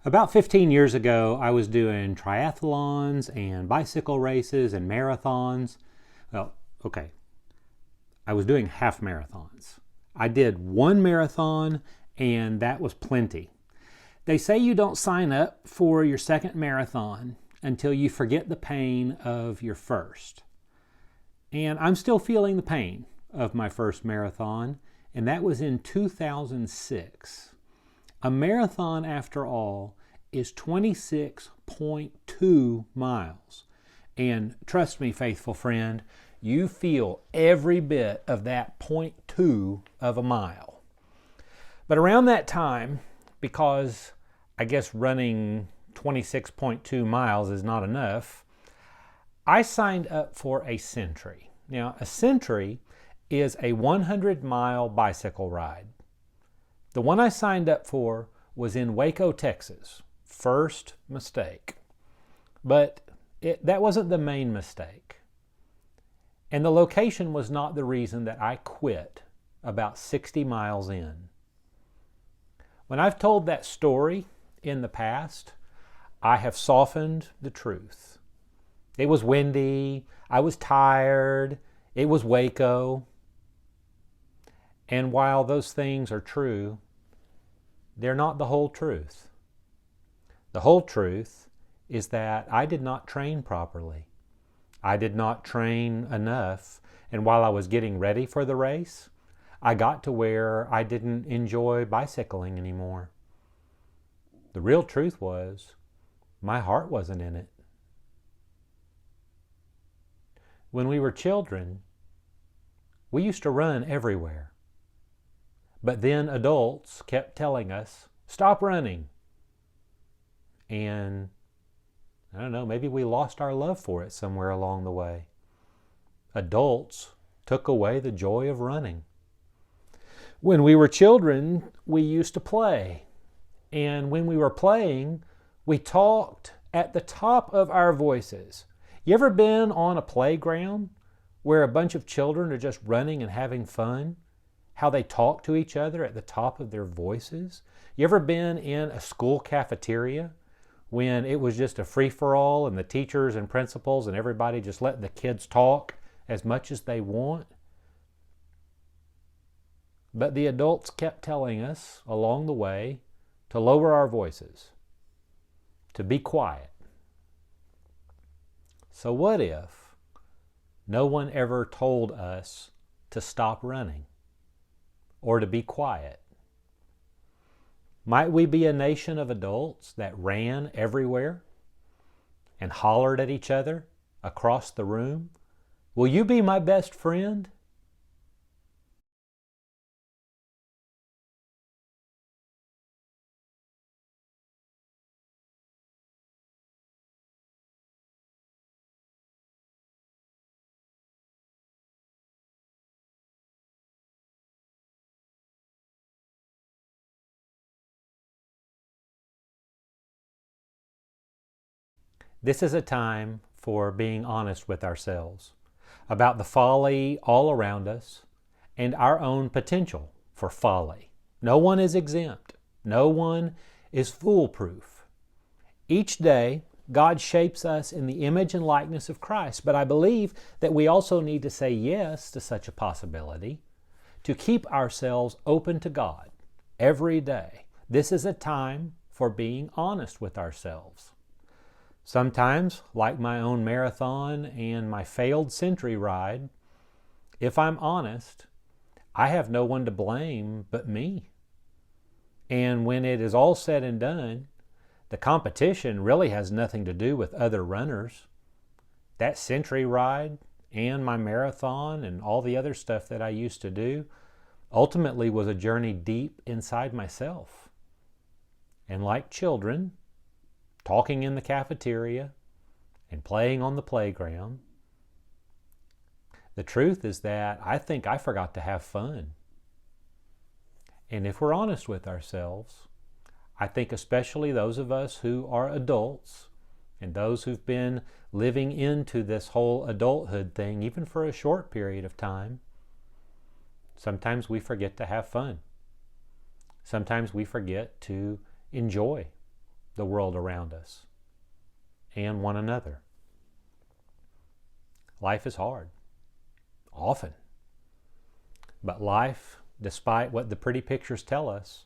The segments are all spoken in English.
About 15 years ago, I was doing triathlons and bicycle races and marathons. Well, okay, I was doing half marathons. I did one marathon, and that was plenty. They say you don't sign up for your second marathon until you forget the pain of your first. And I'm still feeling the pain of my first marathon, and that was in 2006. A marathon, after all, is 26.2 miles. And trust me, faithful friend, you feel every bit of that 0.2 of a mile. But around that time, because I guess running 26.2 miles is not enough, I signed up for a Century. Now, a Century is a 100-mile bicycle ride. The one I signed up for was in Waco, Texas. First mistake. But that wasn't the main mistake. And the location was not the reason that I quit about 60 miles in. When I've told that story in the past, I have softened the truth. It was windy, I was tired, it was Waco. And while those things are true, they're not the whole truth. The whole truth is that I did not train properly. I did not train enough, and while I was getting ready for the race, I got to where I didn't enjoy bicycling anymore. The real truth was, my heart wasn't in it. When we were children, we used to run everywhere. But then adults kept telling us, stop running. And I don't know, maybe we lost our love for it somewhere along the way. Adults took away the joy of running. When we were children, we used to play. And when we were playing, we talked at the top of our voices. You ever been on a playground where a bunch of children are just running and having fun? How they talk to each other at the top of their voices? You ever been in a school cafeteria when it was just a free-for-all and the teachers and principals and everybody just letting the kids talk as much as they want? But the adults kept telling us along the way to lower our voices, to be quiet. So what if no one ever told us to stop running or to be quiet? Might we be a nation of adults that ran everywhere and hollered at each other across the room? Will you be my best friend? This is a time for being honest with ourselves about the folly all around us and our own potential for folly. No one is exempt. No one is foolproof. Each day, God shapes us in the image and likeness of Christ, but I believe that we also need to say yes to such a possibility, to keep ourselves open to God every day. This is a time for being honest with ourselves. Sometimes, like my own marathon and my failed Century ride, if I'm honest, I have no one to blame but me. And when it is all said and done, the competition really has nothing to do with other runners. That Century ride and my marathon and all the other stuff that I used to do ultimately was a journey deep inside myself. And like children, talking in the cafeteria and playing on the playground, the truth is that I think I forgot to have fun. And if we're honest with ourselves, I think especially those of us who are adults and those who've been living into this whole adulthood thing, even for a short period of time, sometimes we forget to have fun. Sometimes we forget to enjoy. the world around us and one another. Life is hard, often. But life, despite what the pretty pictures tell us,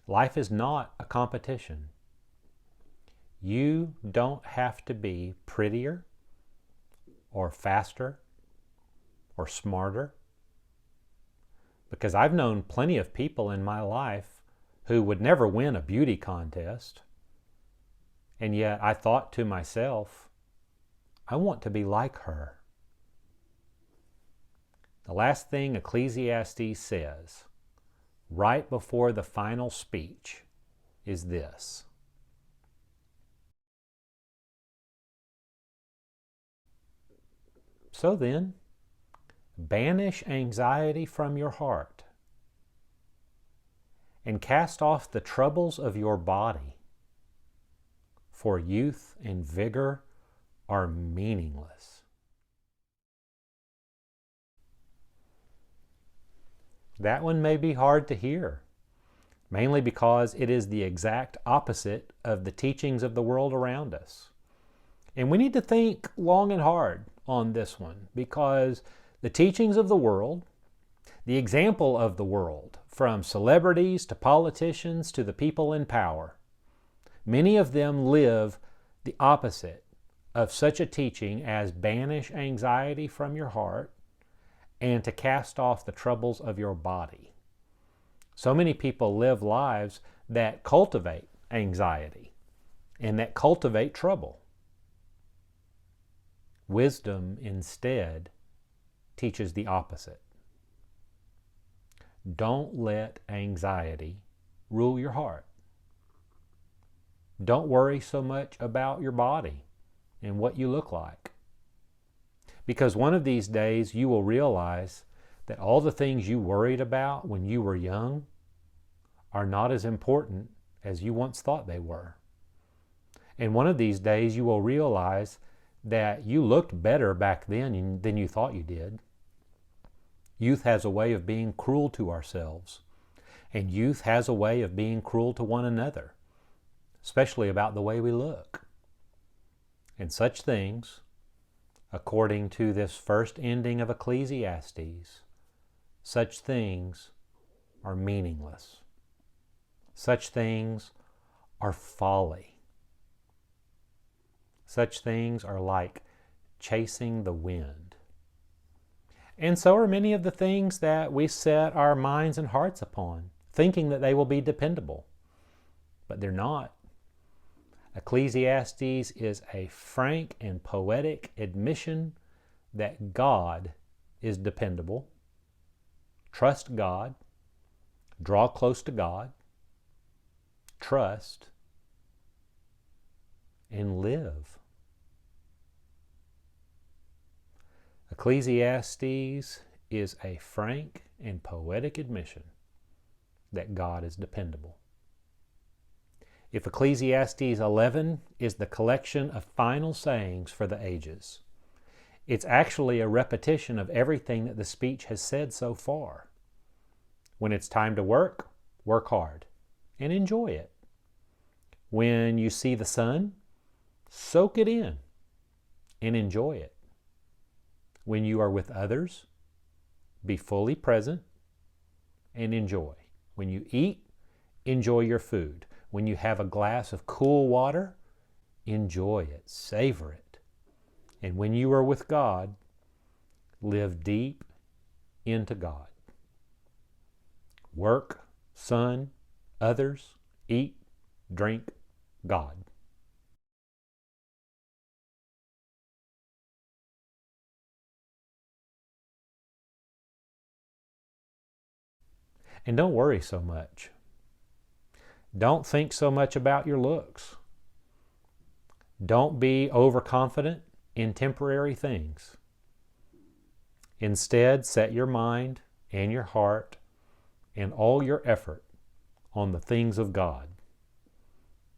life is not a competition. You don't have to be prettier or faster or smarter. Because I've known plenty of people in my life who would never win a beauty contest. And yet I thought to myself, I want to be like her. The last thing Ecclesiastes says, right before the final speech, is this: So then, banish anxiety from your heart and cast off the troubles of your body, for youth and vigor are meaningless. That one may be hard to hear, mainly because it is the exact opposite of the teachings of the world around us. And we need to think long and hard on this one, because the teachings of the world, the example of the world, from celebrities to politicians to the people in power, many of them live the opposite of such a teaching as banish anxiety from your heart and to cast off the troubles of your body. So many people live lives that cultivate anxiety and that cultivate trouble. Wisdom instead teaches the opposite. Don't let anxiety rule your heart. Don't worry so much about your body and what you look like. Because one of these days you will realize that all the things you worried about when you were young are not as important as you once thought they were. And one of these days you will realize that you looked better back then than you thought you did. Youth has a way of being cruel to ourselves, and youth has a way of being cruel to one another, especially about the way we look. And such things, according to this first ending of Ecclesiastes, such things are meaningless. Such things are folly. Such things are like chasing the wind. And so are many of the things that we set our minds and hearts upon, thinking that they will be dependable. But they're not. Ecclesiastes is a frank and poetic admission that God is dependable. Trust God. Draw close to God. Trust and live. Ecclesiastes is a frank and poetic admission that God is dependable. If Ecclesiastes 11 is the collection of final sayings for the ages, it's actually a repetition of everything that the speech has said so far. When it's time to work, work hard and enjoy it. When you see the sun, soak it in and enjoy it. When you are with others, be fully present and enjoy. When you eat, enjoy your food. When you have a glass of cool water, enjoy it, savor it. And when you are with God, live deep into God. Work, sun, others, eat, drink, God. And don't worry so much. Don't think so much about your looks. Don't be overconfident in temporary things. Instead, set your mind and your heart and all your effort on the things of God.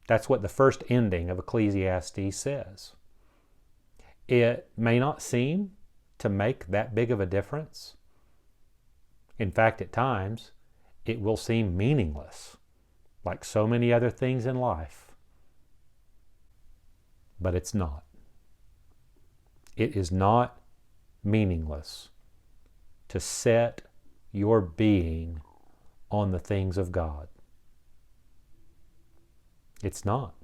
That's what the first ending of Ecclesiastes says. It may not seem to make that big of a difference. In fact, at times, it will seem meaningless, like so many other things in life. but it's not. It is not meaningless to set your being on the things of God. It's not.